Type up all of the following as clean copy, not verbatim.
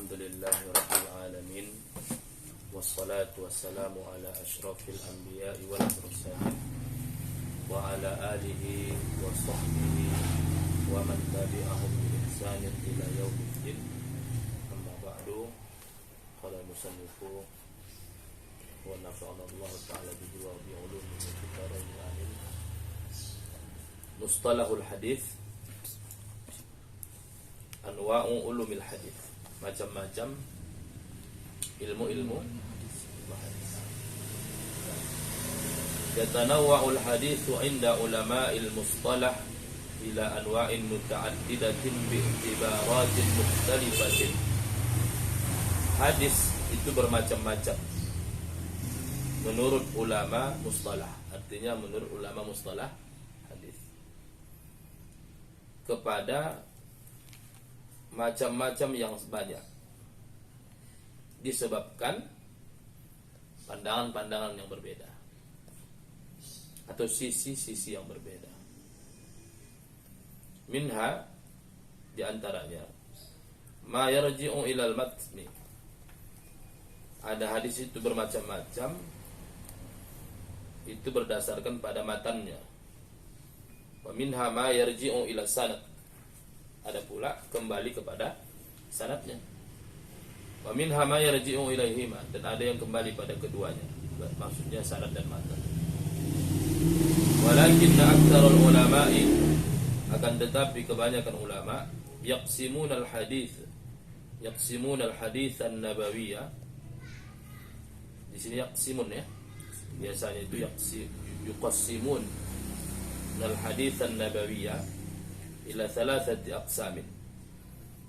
Alhamdulillahi Rabbil Alamin. Wassalatu wassalamu ala ashrafil anbiya'i wal mursalin wa ala alihi wa sahbihi wa man tabi'ahum bi ihsanin ila yaumiddin. Amma ba'du. Qala musannifu wa nafa'ana Allah ta'ala bihi wa bi ulumihi fid dharain amin. Mustalahul hadits, anwa'u ulumil hadits, macam-macam ilmu-ilmu hadis. Yatanawwa'ul haditsu 'inda ulama'il mustalah ila anwa'in muta'addidatin bi'tibaratin mukhtalifatin. Hadis itu bermacam-macam menurut ulama mustalah. Artinya menurut ulama mustalah hadis, kepada macam-macam yang banyak, disebabkan pandangan-pandangan yang berbeda atau sisi-sisi yang berbeda. Minha, diantaranya, ma yarji'u ilal matni. Ada hadis itu bermacam-macam, itu berdasarkan pada matannya. Wa minha ma yarji'u ila sanad. Ada pula kembali kepada sanadnya. Wa minha ma yarji'u ilaihima, dan ada yang kembali pada keduanya, maksudnya sanad dan matan. Walakinna aktsarul ulama'i, akan tetapi kebanyakan ulama, yaqsimunal hadits an-nabawiyah. Di sini yaqsimun ya. Biasanya itu yuqassimun al hadits an-nabawiyah ila thalathati aqsamin.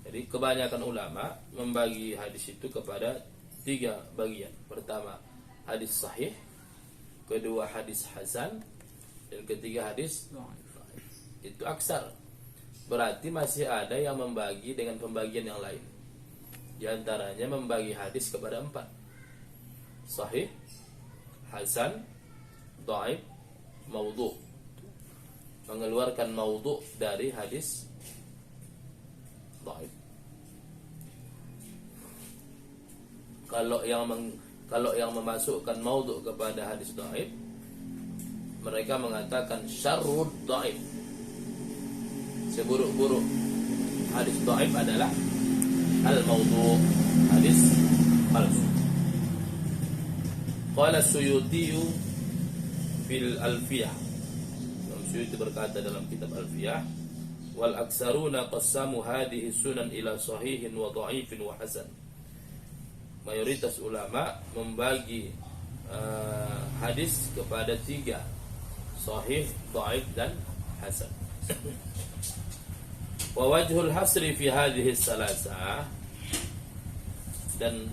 Jadi kebanyakan ulama membagi hadis itu kepada 3 bagian. Pertama, hadis sahih, kedua hadis hasan, dan ketiga hadis dhaif. Itu aksar. Berarti masih ada yang membagi dengan pembagian yang lain. Di antaranya membagi hadis kepada 4. Sahih, hasan, dhaif, maudhu'. Mengeluarkan maudhu' dari hadis dhaif. Kalau yang memasukkan maudhu' kepada hadis dhaif, mereka mengatakan syarrud dhaif. Seburuk-buruk hadis dhaif adalah al-maudhu', hadis palsu. Qala Suyuti fil Alfiyah. Suyuti berkata dalam kitab Alfiyah, wal aksaruna qassamu hadhihi sunan ila sahihin wa dha'ifin wa hasan. Mayoritas ulama membagi hadis kepada 3, sahih, dhaif, dan hasan. Wa wajhul hasri fi hadhihi salasah, dan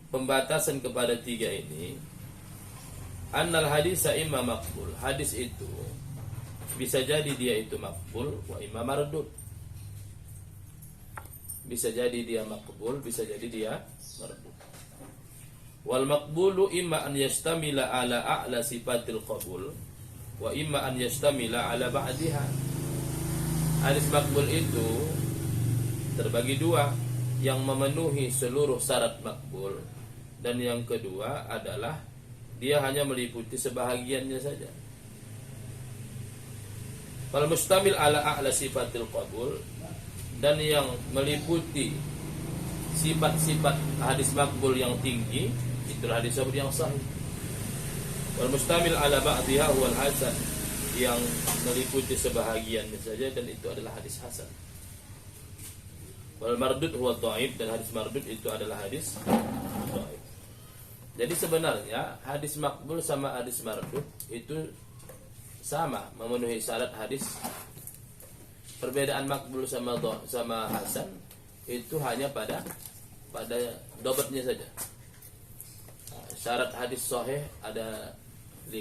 pembatasan kepada 3 ini, annal hadisa imma maqbul. Hadis itu bisa jadi dia itu maqbul wa imma mardud. Bisa jadi dia maqbul, bisa jadi dia mardud. Wal maqbulu imma an yastamila ala a'la sifatil qabul wa imma an yastamila ala ba'diha. Hadis maqbul itu terbagi 2, yang memenuhi seluruh syarat maqbul, dan yang kedua adalah dia hanya meliputi sebahagiannya saja. Fal mustamil ala a'la sifatil qabul, dan yang meliputi sifat-sifat hadis maqbul yang tinggi, itu hadis yang sahih. Wal mustamil ala ba'dhiha huwal hasan, yang meliputi sebahagiannya saja, dan itu adalah hadis hasan. Wal mardud huwa dhaif, dan hadis mardud itu adalah hadis dhaif. Jadi sebenarnya hadis makbul sama hadis mardud itu sama, memenuhi syarat hadis. Perbedaan makbul sama hasan itu hanya pada dobatnya saja. Syarat hadis sahih ada 5.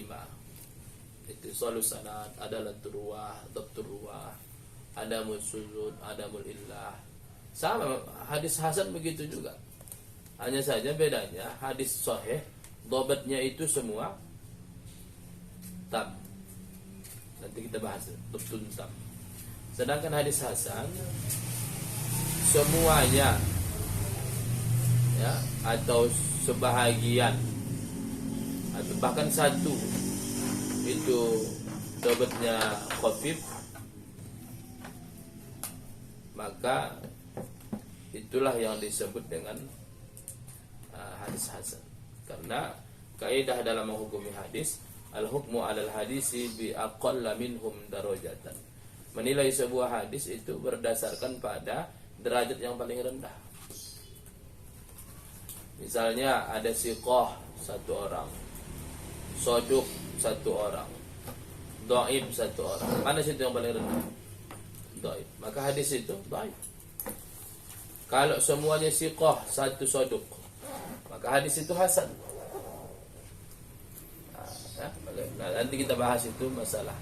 Itu shalus sanad, adalatul ruwah, dhabtur ruwah, adamul suzud, adamul illah. Sama hadis hasan begitu juga. Hanya saja bedanya hadis sahih dobatnya itu semua tam. Nanti kita bahas betul tam. Sedangkan hadis hasan semuanya, ya, atau sebahagian, atau bahkan satu, itu dobetnya khafif, maka itulah yang disebut dengan hadis hasan. Karena kaidah dalam menghukumi hadis, al-hukmu 'alal hadisi bi aqalla minhum darajatan. Menilai sebuah hadis itu berdasarkan pada derajat yang paling rendah. Misalnya ada siqah satu orang, soduk satu orang, dhaif satu orang. Mana situ yang paling rendah? Dhaif. Maka hadis itu dhaif. Kalau semuanya siqah satu soduk, maka hadis itu hasan. Nah, nanti kita bahas itu masalah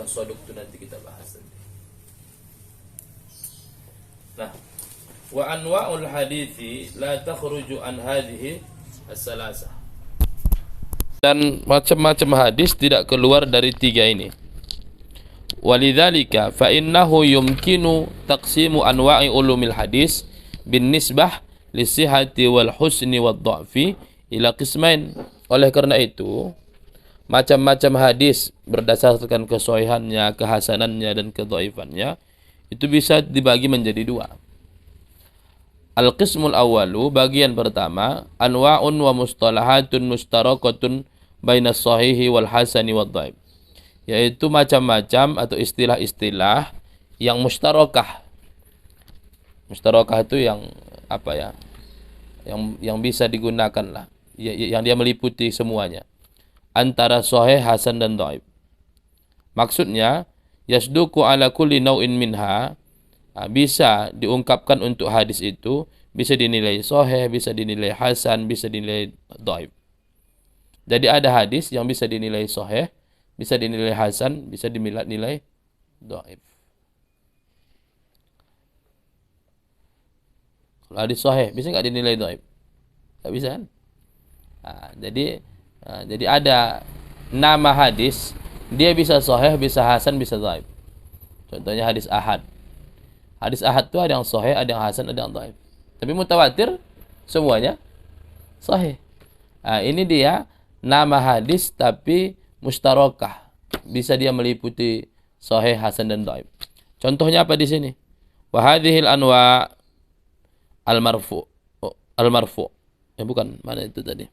soduk itu nanti kita bahas nanti. Nah, wa anwa'ul hadithi la takhruju an hadhihi as-salasah. Dan macam-macam hadis tidak keluar dari tiga ini. Walidzalika fa innahu yumkinu taqsimu anwa'i ulumil hadis bin nisbah lisihati wal husni wad dha'fi ila qismain. Oleh karena itu, macam-macam hadis berdasarkan kesohihannya, kehasanannya dan kedhaifannya itu bisa dibagi menjadi dua. Al-qismul awwalu, bagian pertama, anwa'un wa mustalahatun mustarakatun bainas sahihi wal hasani wad dhaif. Yaitu macam-macam atau istilah-istilah yang mustarakah. Mustarakah itu yang apa ya? Yang bisa digunakan lah, yang dia meliputi semuanya. Antara sahih, hasan dan dhaif. Maksudnya yasduku ala kulli nau'in minha, bisa diungkapkan untuk hadis itu, bisa dinilai sahih, bisa dinilai hasan, bisa dinilai dhaif. Jadi ada hadis yang bisa dinilai sahih, bisa dinilai hasan, bisa dinilai dhaif. Kalau hadis sahih bisa nggak dinilai dhaif? Nggak bisa kan? Jadi ada nama hadis, dia bisa sahih, bisa hasan, bisa dhaif. Contohnya hadis ahad. Hadis ahad itu ada yang sahih, ada yang hasan, ada yang dhaif. Tapi mutawatir semuanya sahih. Ini dia nama hadis tapi mustarakah. Bisa dia meliputi sahih, hasan dan dhaif. Contohnya apa di sini? Wa hadhil anwa al-marfu. Al-marfu. Bukan, mana itu tadi?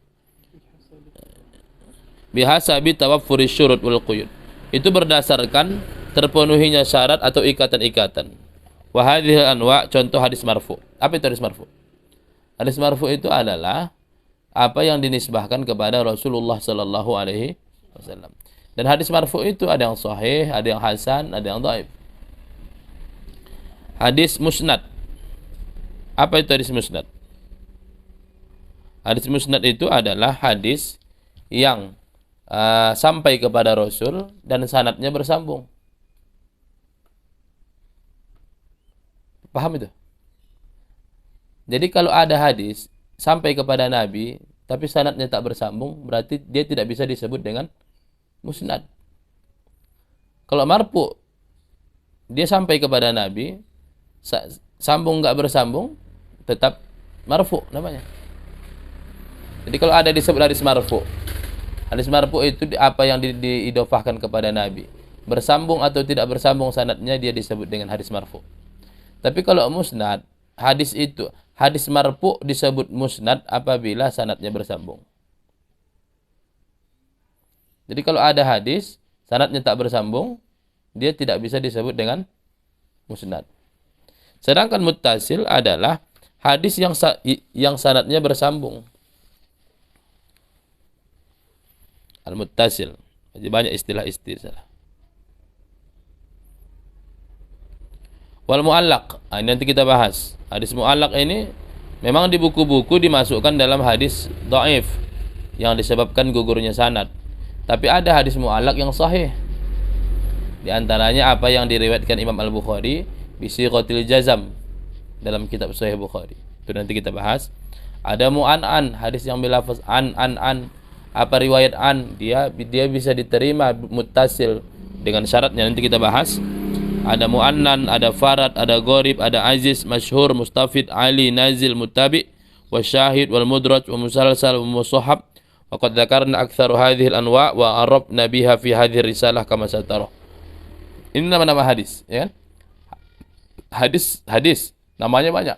Bihasabi tawaffuri syurut wal quyud. Itu berdasarkan terpenuhinya syarat atau ikatan-ikatan. Wa hadhihi anwa, contoh hadis marfu. Apa itu hadis marfu? Hadis marfu itu adalah apa yang dinisbahkan kepada Rasulullah sallallahu alaihi wasallam. Dan hadis marfu itu ada yang sahih, ada yang hasan, ada yang dhaif. Hadis musnad. Apa itu hadis musnad? Hadis musnad itu adalah hadis yang sampai kepada Rasul dan sanadnya bersambung. Paham itu? Jadi kalau ada hadis sampai kepada Nabi tapi sanadnya tak bersambung, berarti dia tidak bisa disebut dengan musnad. Kalau marfu, dia sampai kepada Nabi, sambung nggak bersambung, tetap marfu namanya. Jadi kalau ada disebut hadis marfu, hadis marfu itu apa yang diidofahkan kepada Nabi, bersambung atau tidak bersambung sanadnya, dia disebut dengan hadis marfu. Tapi kalau musnad, hadis marfu disebut musnad apabila sanadnya bersambung. Jadi kalau ada hadis sanadnya tak bersambung, dia tidak bisa disebut dengan musnad. Sedangkan muttasil adalah hadis yang sanadnya bersambung. Al-muttasil. Jadi banyak istilah-istilah. Wal mu'allaq. Ini nanti kita bahas. Hadis mu'allaq ini memang di buku-buku dimasukkan dalam hadis dhaif yang disebabkan gugurnya sanad. Tapi ada hadis mu'allaq yang sahih. Di antaranya apa yang diriwayatkan Imam Al-Bukhari bisighatil jazam dalam kitab Sahih Bukhari. Itu nanti kita bahas. Ada mu'an'an, hadis yang bilafaz an. Apa riwayat an? Dia bisa diterima muttasil dengan syaratnya, nanti kita bahas. ada mu'annan, ada farad, ada gharib, ada aziz, masyhur, mustafid, ali, nazil, muttabi, wa syahid, wal mudraj, wa musalsal, wa musahab. Wa qad dzakarna aktsaru hadhihi al-anwa' wa arabna biha fi hadhihi risalah kama satara. Ini nama-nama hadis, ya kan? Hadis namanya banyak.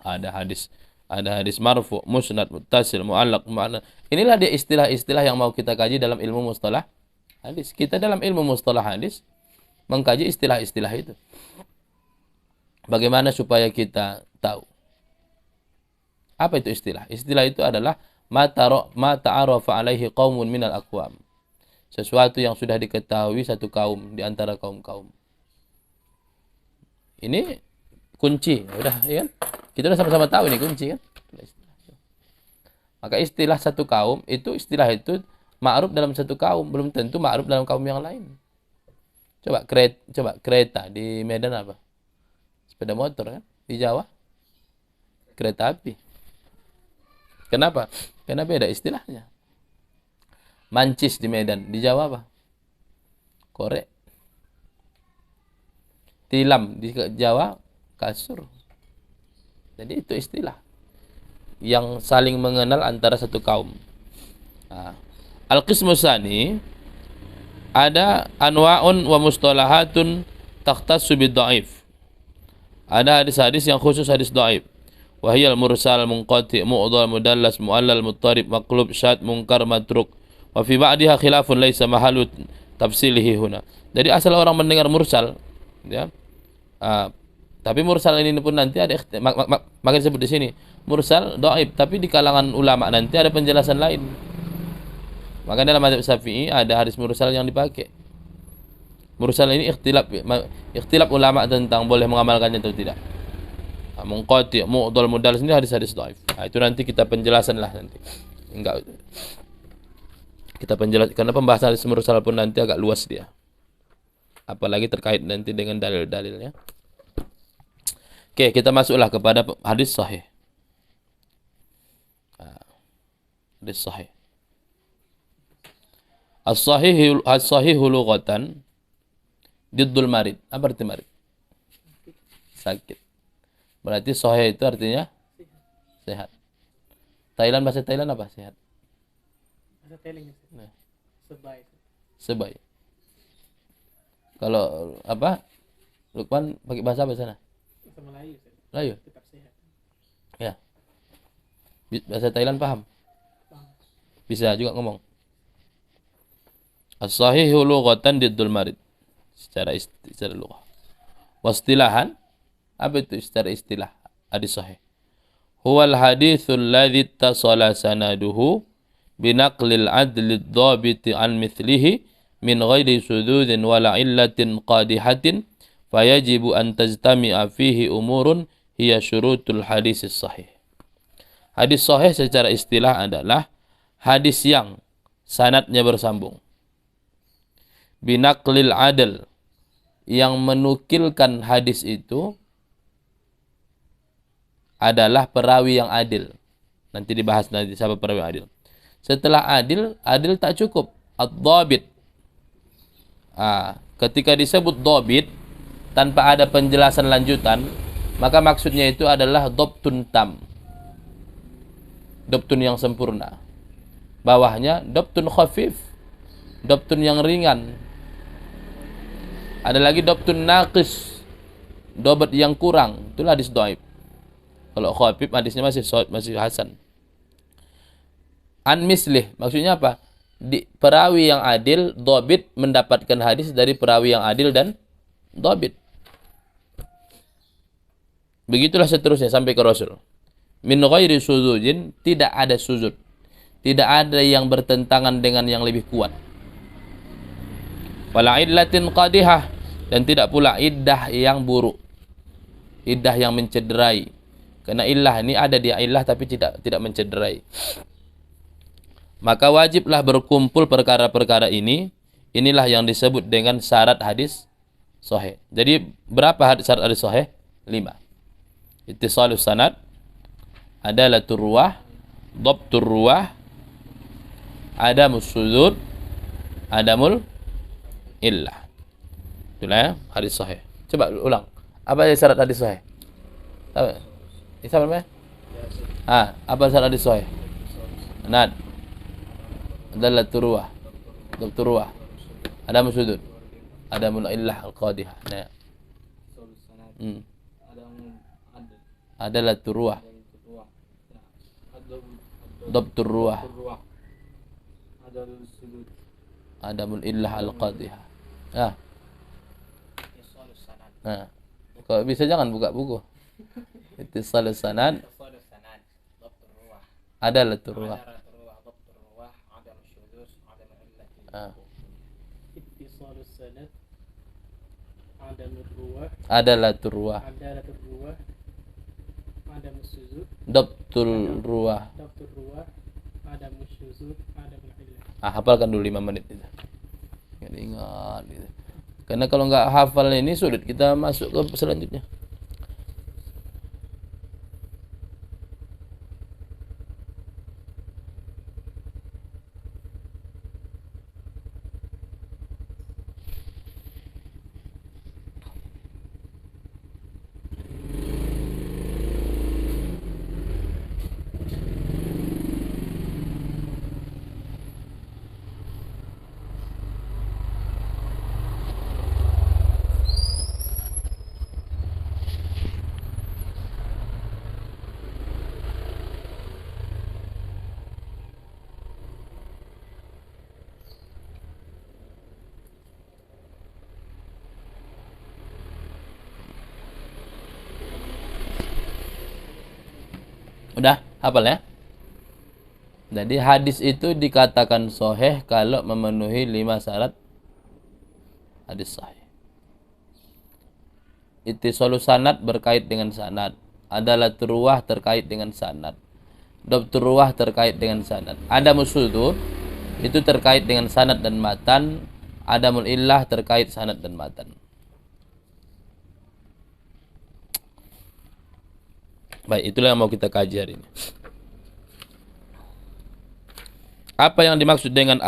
Ada hadis marfu, musnad, muttasil, mu'allaq, mu'annan. Inilah dia istilah-istilah yang mau kita kaji dalam ilmu mustalah hadis. Kita dalam ilmu mustalah hadis mengkaji istilah-istilah itu. Bagaimana supaya kita tahu apa itu istilah? Istilah itu adalah ma ta'arafa alaihi qaumun minal aqwam. Sesuatu yang sudah diketahui satu kaum di antara kaum-kaum. Ini kunci, udah, ya kan? Kita udah sama-sama tahu ini kunci, kan? Maka istilah satu kaum istilah itu ma'ruf dalam satu kaum, belum tentu ma'ruf dalam kaum yang lain. Coba kereta di Medan apa? Sepeda motor, kan? Di Jawa kereta api. Kenapa? Karena beda istilahnya. Mancis di Medan, di Jawa apa? Korek. Tilam di Jawa kasur. Jadi itu istilah yang saling mengenal antara satu kaum. Nah, al-qismu tsani ada anwa'un wa mustalahatun takhtassu bid-dha'if. Ada hadis-hadis yang khusus hadis dhaif. Wa hiya al-mursal, munqati', mu'dhal, mudallas, mu'allal, muttarib, maqlub, syadz, munkar, matruk. Wa fi ba'diha khilafun laisa mahalu tafsilihi huna. Jadi asal orang mendengar mursal, ya. Tapi mursal ini pun nanti ada makin disebut di sini mursal dhaif, tapi di kalangan ulama nanti ada penjelasan lain. Maka dalam mazhab Syafi'i ada hadis mursal yang dipakai. Mursal ini ikhtilaf ulama tentang boleh mengamalkannya atau tidak. Munqati', mu'dhal, mudallas ini hadis-hadis dhaif. Nah, itu nanti kita penjelasan lah nanti. Enggak. Kita penjelasan karena pembahasan hadis mursal pun nanti agak luas dia. Apalagi terkait nanti dengan dalil-dalilnya. Oke, kita masuklah kepada hadis sahih. Hadis sahih. As-sahihu lughatan diddul marid. Apa arti marid? Sakit. Berarti sahih itu artinya sehat. Thailand, bahasa Thailand apa? Sehat. Bahasa Thailand. Nah. Sebaik. Kalau apa? Lukman pakai bahasa apa sana? Bahasa Melayu. Melayu. Tetap sehat. Ya. Bahasa Thailand paham? Paham. Bisa juga ngomong. As-sahihu lughatan diddul marid. Secara lughah. Wastilahan, apa itu secara istilah hadis sahih? Huwal haditsul ladzi ittasala sanaduhu binaqlil adli ad-dhabiti an mithlihi min ghairi sududin wala illatin qadihatin fayajibu an tajtami'a fihi umurun hiya syurutul hadis sahih. Hadis sahih secara istilah adalah hadis yang sanadnya bersambung. Binaqlil adl, yang menukilkan hadis itu adalah perawi yang adil. Nanti dibahas nanti siapa perawi yang adil. Setelah adil tak cukup. Ad-dhabit. Ketika disebut dhabit tanpa ada penjelasan lanjutan, maka maksudnya itu adalah dhabtun tam. Dhabtun yang sempurna. Bawahnya dhabtun khafif. Dhabtun yang ringan. Ada lagi dhabtun naqis. Dhabt yang kurang. Itulah hadis dhaif. Kalau khafif hadisnya masih hasan. An mislih, maksudnya apa? Di perawi yang adil, dhabit mendapatkan hadis dari perawi yang adil dan dhabit. Begitulah seterusnya sampai ke Rasul. Min ghairi sududin, tidak ada suzud. Tidak ada yang bertentangan dengan yang lebih kuat. Wala illatin qadihah, dan tidak pula iddah yang buruk. Iddah yang mencederai. Karena illah ini ada dia illah tapi tidak mencederai. Maka wajiblah berkumpul perkara-perkara ini. Inilah yang disebut dengan syarat hadis sahih. Jadi berapa syarat hadis sahih? 5. Ittisalus sanad, adalatur ruwah, dhabtur ruwah, adamus sudud, adamul illah. Itulah ya, hadis sahih. Coba ulang. Apa syarat hadis sahih? Tahu? Ini apa namanya? Apa syarat hadis sahih? Sanad. Adalah turuah. Turuah. Ada musudud. Ada illah al-qadihah. Nah. Adalah turuah. Dabtur ruah. Adamul illah al-qadihah. Nah. Nah. Kalau bisa jangan buka buku. Ittisalus sanad. Adalah turuah. Ittisalus sanad. Adamul ruwah. Adalah turuah. Adalatul ruwah. Adamus suzud. Dabtul ruah. Dabtur ruwah. Adamus suzud. Adamul illah. Hafalkan dulu 5 menit itu. Ingat gitu. Karena kalau nggak hafal ini sulit kita masuk ke selanjutnya. Udah hafal ya? Jadi hadis itu dikatakan sahih kalau memenuhi 5 syarat hadis sahih. Ittisalus sanad berkait dengan sanad. Adalah turuah terkait dengan sanad. Dabtur ruah terkait dengan sanad. Ada musudud itu terkait dengan sanad dan matan. Adamul illah terkait sanad dan matan. Baik, itulah yang mau kita kaji hari ini. Apa yang dimaksud dengan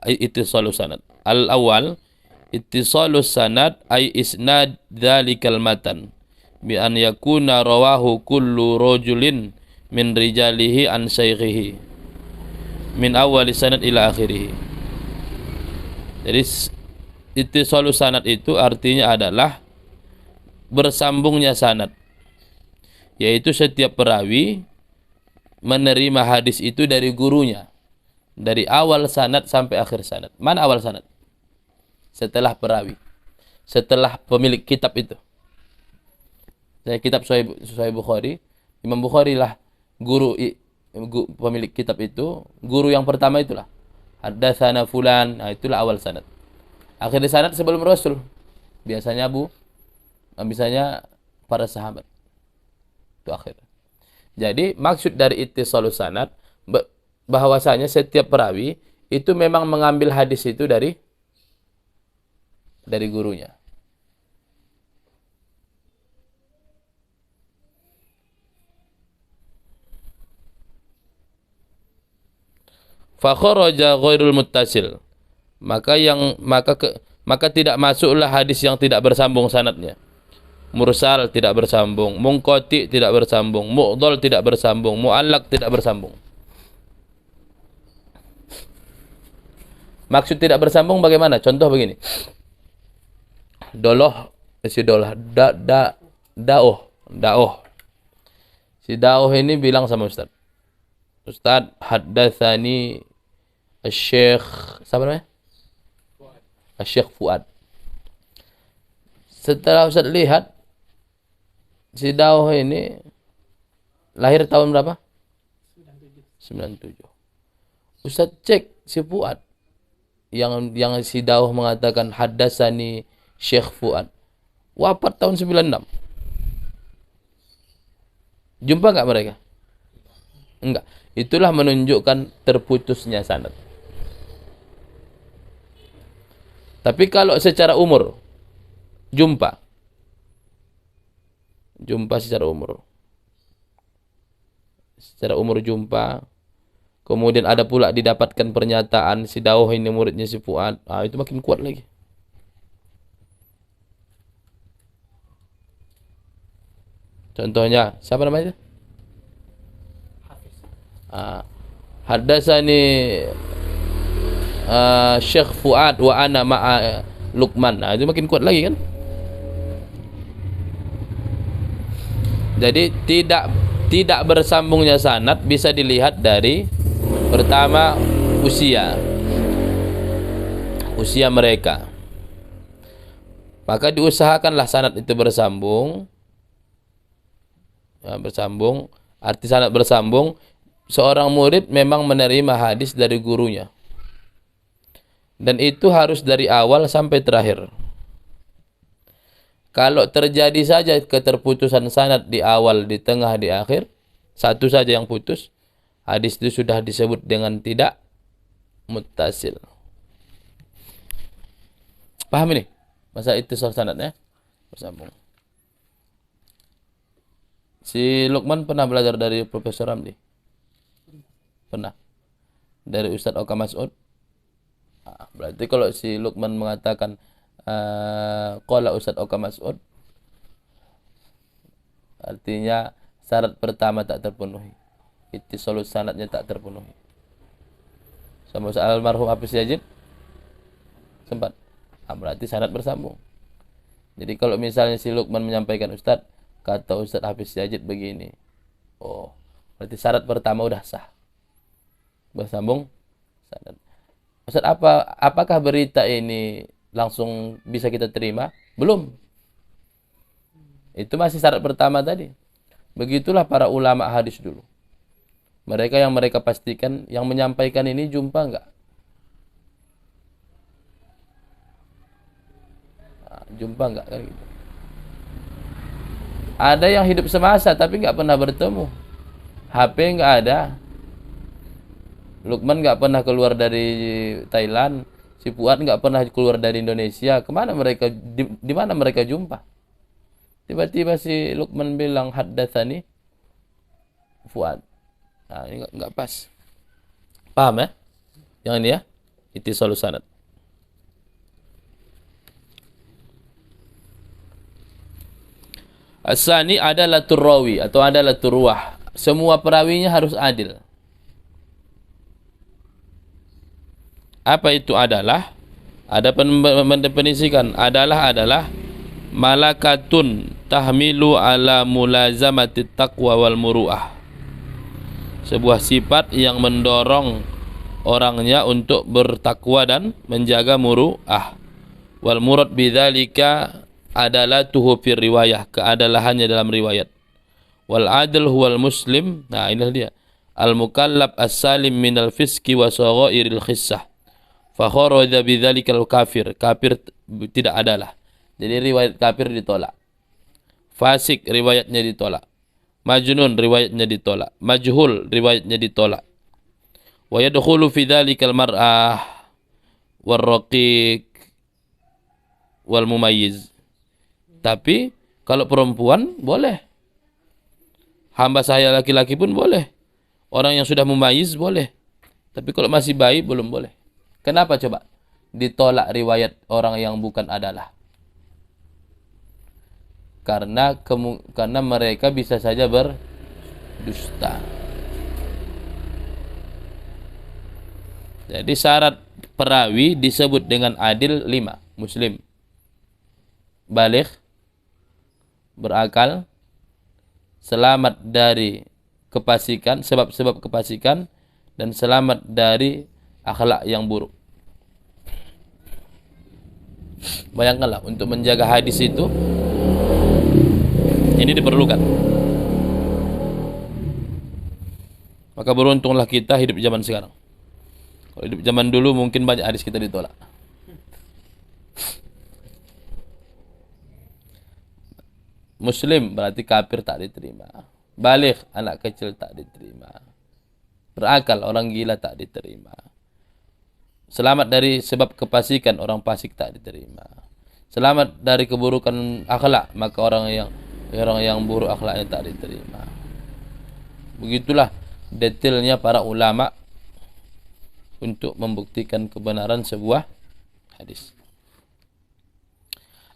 ittisalus sanad? Al-awwal, ittisalus sanad ay isnad dzalikal matan bi an yakuna rawahu kullu rajulin min rijalihi an syaikhihi min awwali sanad ila akhirih. Jadi ittisalus sanad itu artinya adalah bersambungnya sanad, yaitu setiap perawi menerima hadis itu dari gurunya, dari awal sanad sampai akhir sanad. Mana awal sanad? Setelah perawi, setelah pemilik kitab itu. Saya kitab Sahih Bukhari, Imam Bukhari lah pemilik kitab itu, guru yang pertama itulah. Haddatsana fulan, nah itulah awal sanad. Akhir sanad sebelum Rasul. Biasanya misalnya para sahabat. Itu akhir. Jadi maksud dari ittisalus sanad bahwasanya setiap perawi itu memang mengambil hadis itu dari gurunya. Fa kharaja ghairul muttasil. Maka tidak masuklah hadis yang tidak bersambung sanadnya. Mursal tidak bersambung, munqati tidak bersambung, mu'dhal tidak bersambung, mu'allaq tidak bersambung. Maksud tidak bersambung bagaimana? Contoh begini. Daoh. Si Daoh ini bilang sama Ustaz. Ustaz, haddatsani Syekh, siapa namanya? Syekh Fuad. Setelah Ustaz lihat, si Daoh ini lahir tahun berapa? 97. Ustaz cek si Fuad. Yang si Daoh mengatakan haddatsani Syekh Fuad. Wafat tahun 96. Jumpa enggak mereka? Enggak. Itulah menunjukkan terputusnya sanad. Tapi kalau secara umur jumpa secara umur. Secara umur jumpa. Kemudian ada pula didapatkan pernyataan si Daoh ini muridnya si Fuad. Itu makin kuat lagi. Contohnya, siapa namanya? Hafiz. Haddatsani Syekh Fuad wa ana ma'a Luqman. Nah, itu makin kuat lagi kan? Jadi tidak bersambungnya sanad bisa dilihat dari pertama usia mereka. Maka diusahakanlah sanad itu bersambung. Ya, bersambung, arti sanad bersambung, seorang murid memang menerima hadis dari gurunya. Dan itu harus dari awal sampai terakhir. Kalau terjadi saja keterputusan sanad di awal, di tengah, di akhir, satu saja yang putus, hadis itu sudah disebut dengan tidak muttasil. Paham ini? Masa itu sanadnya bersambung. Si Luqman pernah belajar dari Profesor Ramli? Pernah. Dari Ustadz Oka Mas'ud? Berarti kalau si Luqman mengatakan qala Ustadz Oka Mas'ud, artinya syarat pertama tak terpenuhi. Ittisalus sanadnya tak terpenuhi. Sama almarhum Hafiz Yazid sempat. Berarti sanad bersambung. Jadi kalau misalnya si Luqman menyampaikan Ustadz, kata Ustadz Hafiz Yazid begini, oh, berarti syarat pertama udah sah, bersambung sanad. Ustadz, apakah berita ini langsung bisa kita terima? Belum. Itu masih syarat pertama tadi. Begitulah para ulama hadis dulu. Mereka yang mereka pastikan yang menyampaikan ini jumpa enggak? Jumpa enggak kan gitu. Ada yang hidup semasa tapi nggak pernah bertemu. HP nggak ada. Luqman nggak pernah keluar dari Thailand. Si Fuad nggak pernah keluar dari Indonesia. Kemana mereka? Di mana mereka jumpa? Tiba-tiba si Luqman bilang haddatsani Fuad. Nah, ini nggak pas. Paham ya? Yang ini ya? Ittisalus sanad. Asani adalah turrawi atau adalah turwah. Semua perawinya harus adil. Apa itu adalah? Ada mendefinisikan adalah malakatun tahmilu ala mulazamati taqwa wal muru'ah. Sebuah sifat yang mendorong orangnya untuk bertakwa dan menjaga muru'ah. Wal murad bidzalika adalah tuhu fir riwayah, keadalahannya dalam riwayat. Wal adl huwal muslim, nah inilah dia, al mukallab as-salim minal fiski wa saghairil khissah. Fa kharaja bidzalikal kafir, kafir tidak adalah. Jadi riwayat kafir ditolak. Fasik riwayatnya ditolak. Majnun riwayatnya ditolak. Majhul riwayatnya ditolak. Wa yadkhulu fi dzalikal mar'ah war raqiq wal mumayyiz. Tapi kalau perempuan boleh. Hamba saya laki-laki pun boleh. Orang yang sudah mumayyiz boleh. Tapi kalau masih bayi belum boleh. Kenapa coba? Ditolak riwayat orang yang bukan adalah. Karena mereka bisa saja berdusta. Jadi syarat perawi disebut dengan adil 5. Muslim, baligh, berakal, selamat dari kefasikan, sebab-sebab kefasikan, dan selamat dari akhlak yang buruk. Bayangkanlah, untuk menjaga hadis itu ini diperlukan. Maka beruntunglah kita hidup zaman sekarang. Kalau hidup zaman dulu mungkin banyak hadis kita ditolak. Muslim berarti kafir tak diterima. Baligh, anak kecil tak diterima. Berakal, orang gila tak diterima. Selamat dari sebab kefasikan, orang fasik tak diterima. Selamat dari keburukan akhlak, maka orang yang buruk akhlaknya tak diterima. Begitulah detailnya para ulama untuk membuktikan kebenaran sebuah hadis.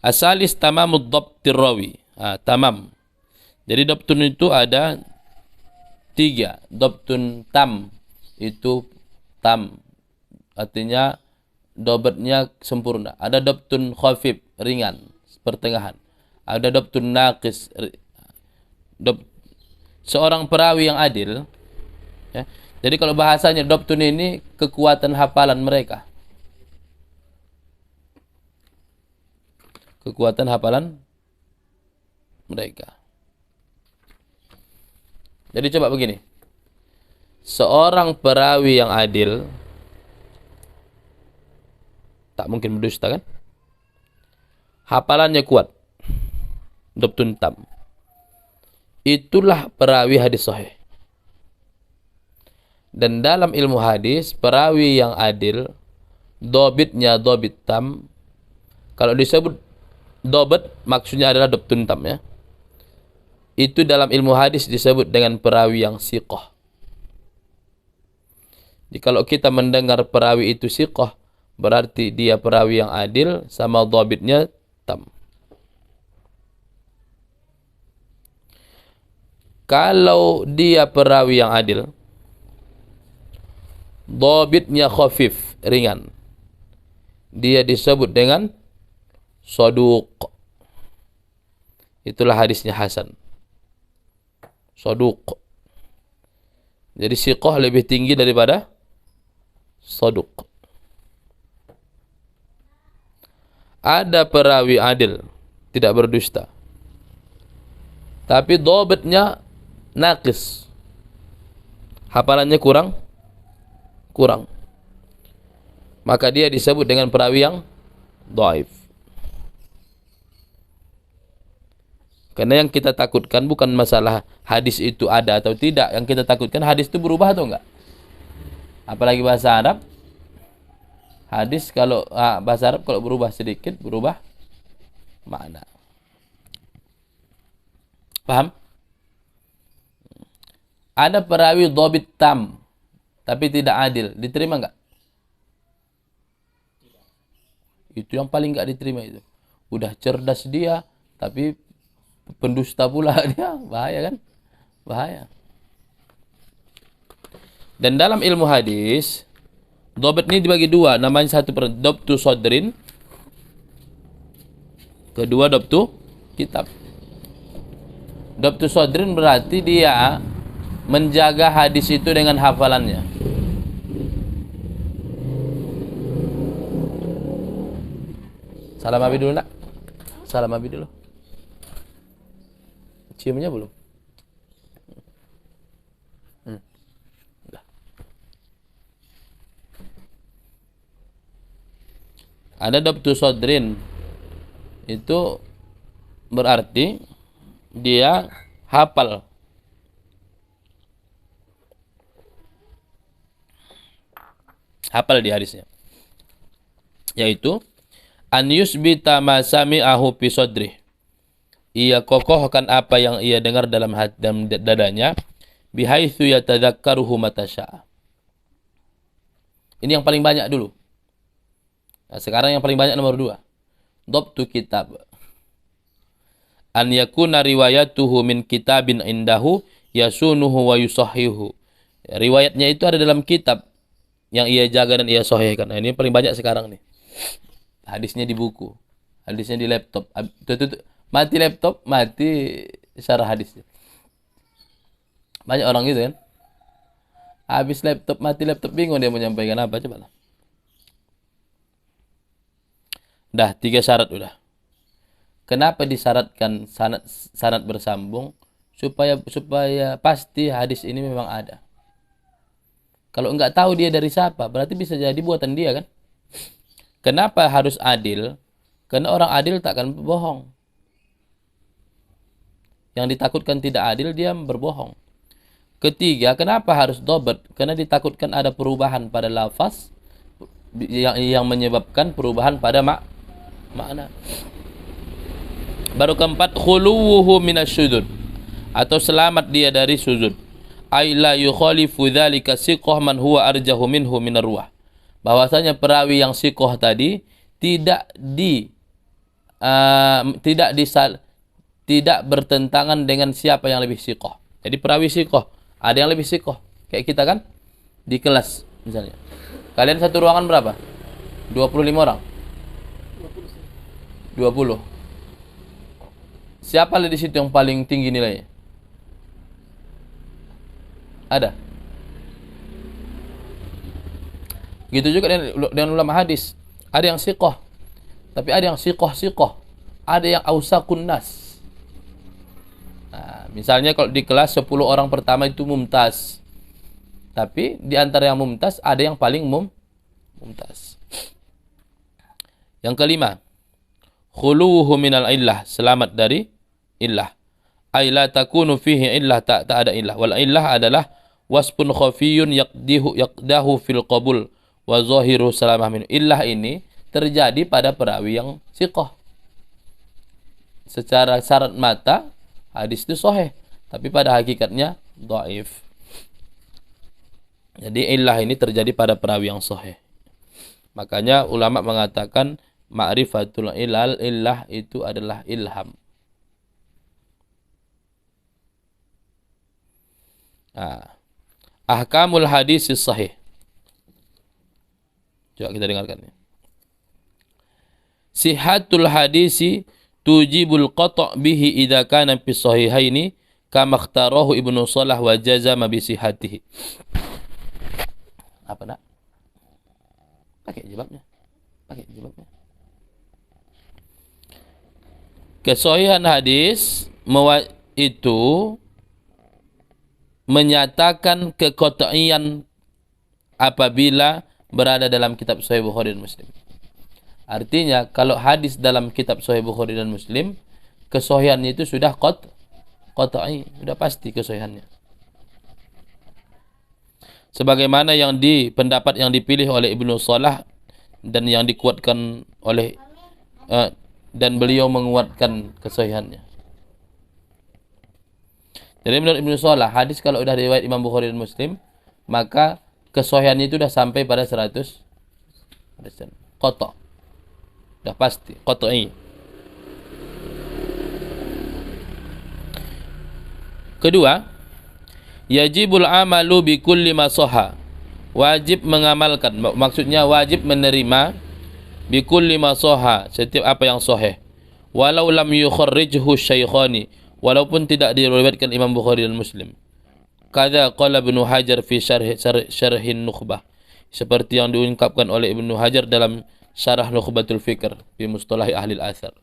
Asalis tamamud dhabtir rawi. Tamam. Jadi dhabtun itu ada 3. Dhabtun tam, itu tam, artinya dobetnya sempurna. Ada dhabtun khafif, ringan, pertengahan. Ada dhabtun naqis, seorang perawi yang adil, ya. Jadi kalau bahasanya dhabtun ini kekuatan hafalan mereka. Kekuatan hafalan mereka. Jadi coba begini. Seorang perawi yang adil tak mungkin berdusta, kan? Hafalannya kuat. Dhabtun tam. Itulah perawi hadis sahih. Dan dalam ilmu hadis, perawi yang adil, dhabitnya dhabit tam. Kalau disebut dhabit, maksudnya adalah dhabtun tam, ya. Itu dalam ilmu hadis disebut dengan perawi yang siqah. Jadi kalau kita mendengar perawi itu siqah, berarti dia perawi yang adil sama dhabitnya tam. Kalau dia perawi yang adil, dhabitnya khafif, ringan, dia disebut dengan saduq. Itulah hadisnya hasan. Saduq. Jadi siqah lebih tinggi daripada saduq. Ada perawi adil, tidak berdusta, tapi dhabitnya naqis, hafalannya kurang, maka dia disebut dengan perawi yang dhaif. Karena yang kita takutkan bukan masalah hadis itu ada atau tidak, yang kita takutkan hadis itu berubah atau enggak. Apalagi bahasa Arab, hadis kalau bahasa Arab kalau berubah sedikit, berubah makna. Paham? Ada perawi dhabit tam tapi tidak adil, diterima enggak? Itu yang paling enggak diterima itu. Udah cerdas dia tapi pendusta pula dia, bahaya kan? Bahaya. Dan dalam ilmu hadis, dhabit ini dibagi 2, namanya satu dhabtu sadrin, kedua dhabtu kitab. Dhabtu sadrin berarti dia menjaga hadis itu dengan hafalannya. Salam abi dulu, nak. Salam abi dulu. Ciumnya belum? Ada dhabtu sadrin, itu berarti dia hafal. Hafal di hadisnya. Yaitu an yusbita ma sami'ahu fi sadrih. Ia kokohkan apa yang ia dengar dalam dadanya, bihaitsu yatadzakkaruhu matasya'a. Ini yang paling banyak dulu. Nah, sekarang yang paling banyak nomor 2. Dhabtu kitab. An yakuna riwayatuhu min kitabin indahu yasunuhu wa yusahhihu. Riwayatnya itu ada dalam kitab yang ia jaga dan ia sahihkan. Nah, ini paling banyak sekarang nih. Hadisnya di buku, hadisnya di laptop. Mati laptop, mati syarah hadisnya. Banyak orang gitu kan. Habis laptop, mati laptop, bingung dia menyampaikan apa, coba lah. Dah 3 syarat udah. Kenapa disyaratkan sanad bersambung? Supaya pasti hadis ini memang ada. Kalau enggak tahu dia dari siapa, berarti bisa jadi buatan dia kan. Kenapa harus adil? Karena orang adil tak akan berbohong. Yang ditakutkan tidak adil, dia berbohong. Ketiga, kenapa harus dhabit? Karena ditakutkan ada perubahan pada lafaz yang menyebabkan perubahan pada makna. Baru keempat, khuluwuhu minasyudzud, atau selamat dia dari suzud. Ay la yukhalifu dzalika siqah man huwa arjahu minhu minar ruwah. Bahwasanya perawi yang siqah tadi tidak tidak bertentangan dengan siapa yang lebih siqah. Jadi perawi siqah, ada yang lebih siqah. Kayak kita kan di kelas misalnya. Kalian satu ruangan berapa? 25 orang. 20. Siapa di situ yang paling tinggi nilainya? Ada. Gitu juga dengan ulama hadis. Ada yang siqah, tapi ada yang siqah. Ada yang ausaqun nas. Nah, misalnya kalau di kelas 10 orang pertama itu mumtaz. Tapi di antara yang mumtaz ada yang paling mumtaz. Yang kelima, khuluhu minal illah, selamat dari illah. Ay la takunu fihi illah, tak ada illah. Wal illah adalah wasfun khafiyun yaqdahu fil qabul wa zahiru salamah min. Illah ini terjadi pada perawi yang siqah. Secara syarat mata hadis itu sahih, tapi pada hakikatnya dhaif. Jadi illah ini terjadi pada perawi yang sahih. Makanya ulama mengatakan ma'rifatul illah itu adalah ilham. Nah, ahkamul hadis sahih. Coba kita dengarkan. Sihatul hadisi tujibul qata' bihi idza kana fi sahihaini kama ikhtarahu Ibnu Shalah wa jazama bi sihhatihi. Apa nak? Pakai jawabnya. Kesahihan hadis itu menyatakan keqat'iyan apabila berada dalam kitab Sahih Bukhari dan Muslim. Artinya kalau hadis dalam kitab Sahih Bukhari dan Muslim, kesahihannya itu sudah qat'i, sudah pasti kesahihannya. Sebagaimana yang pendapat yang dipilih oleh Ibnu Shalah dan yang dikuatkan oleh dan beliau menguatkan kesahihannya. Jadi menurut Ibnu Shalah, hadis kalau sudah riwayat Imam Bukhari dan Muslim, maka kesahihannya itu sudah sampai pada 100%. Qata'. Sudah pasti qat'i. Kedua, yajibul amalu bi kulli ma sahha. Wajib mengamalkan, maksudnya wajib menerima bi kulli ma sahha, setiap apa yang sahih. Walau lam yukharrijhu syaikhani, walaupun tidak diriwayatkan Imam Bukhari dan Muslim. Kadza qala Ibnu Hajar fi syarhin Nukhbah. Seperti yang diungkapkan oleh Ibnu Hajar dalam Syarah Nukhbatul Fikr fi Mustalah Ahli al-Athar.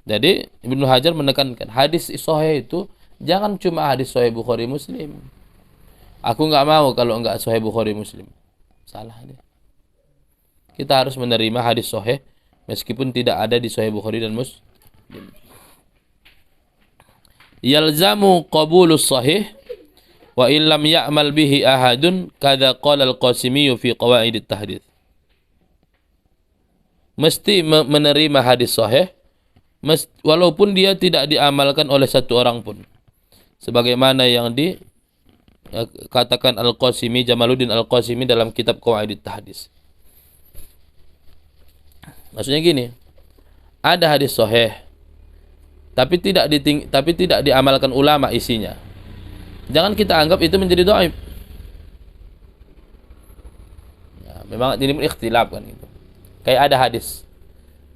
Jadi Ibnu Hajar menekankan hadis sahih itu jangan cuma hadis Sahih Bukhari Muslim. Aku enggak mau kalau enggak Sahih Bukhari Muslim. Salah dia. Kita harus menerima hadis sahih meskipun tidak ada di Sahih Bukhari dan Muslim. Yalzamu qabulus sahih wa illam ya'mal bihi ahadun kadza qala al-Qasimi fi qawaid at-tahdits. Mesti menerima hadis sahih walaupun dia tidak diamalkan oleh satu orang pun. Sebagaimana yang dikatakan Al-Qasimi, Jamaluddin Al-Qasimi dalam kitab Qawaid at-Tahdits. Maksudnya gini, ada hadis sahih tapi tidak diamalkan ulama isinya. Jangan kita anggap itu menjadi dhaif. Ya, memang ini ikhtilaf kan gitu. Kayak ada hadis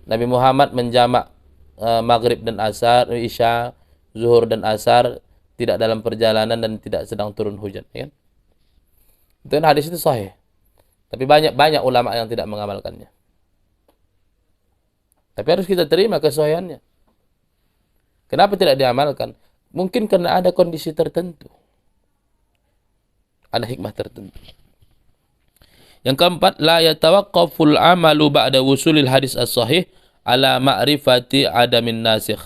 Nabi Muhammad menjamak maghrib dan asar, isya, zuhur dan asar tidak dalam perjalanan dan tidak sedang turun hujan, ya kan? Itu kan hadis itu sahih. Tapi banyak ulama yang tidak mengamalkannya. Tapi harus kita terima kesahihannya. Kenapa tidak diamalkan? Mungkin karena ada kondisi tertentu. Ada hikmah tertentu. Yang keempat, la yatawaqqaful amalu ba'da wusulil hadis as-sahih ala ma'rifati adamin nasikh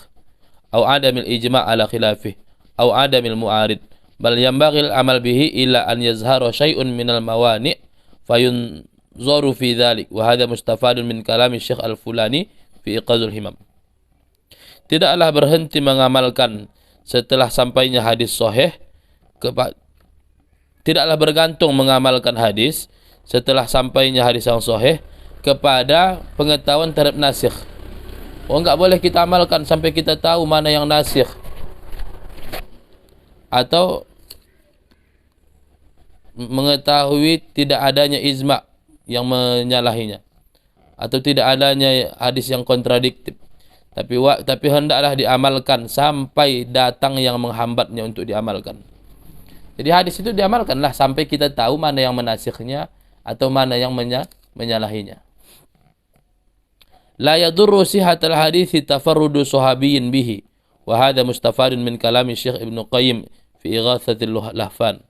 atau adamil ijma' ala khilafih atau adamil mu'arid, bal yanbaghil amal bihi illa an yazhara syai'un minal mawani' fayunzaru fi dhalik, wa hadha mustafadun min kalami Syekh Al-Fulani fi Iqazul Himam. Tidaklah berhenti mengamalkan setelah sampainya hadis sahih, tidaklah bergantung mengamalkan hadis setelah sampainya hadis yang sahih kepada pengetahuan terhadap nasikh. Oh, enggak boleh kita amalkan sampai kita tahu mana yang nasikh. Atau mengetahui tidak adanya ijma' yang menyalahinya. Atau tidak adanya hadis yang kontradiktif. Tapi hendaklah diamalkan sampai datang yang menghambatnya untuk diamalkan. Jadi hadis itu diamalkanlah sampai kita tahu mana yang menasikhnya atau mana yang menyalahinya. La yadurru sihatal hadits tafarrudu sahabiyyin bihi wa hadha mustafadun min kalami Syekh Ibnu Qayyim fi Ighatsatil Lahfan.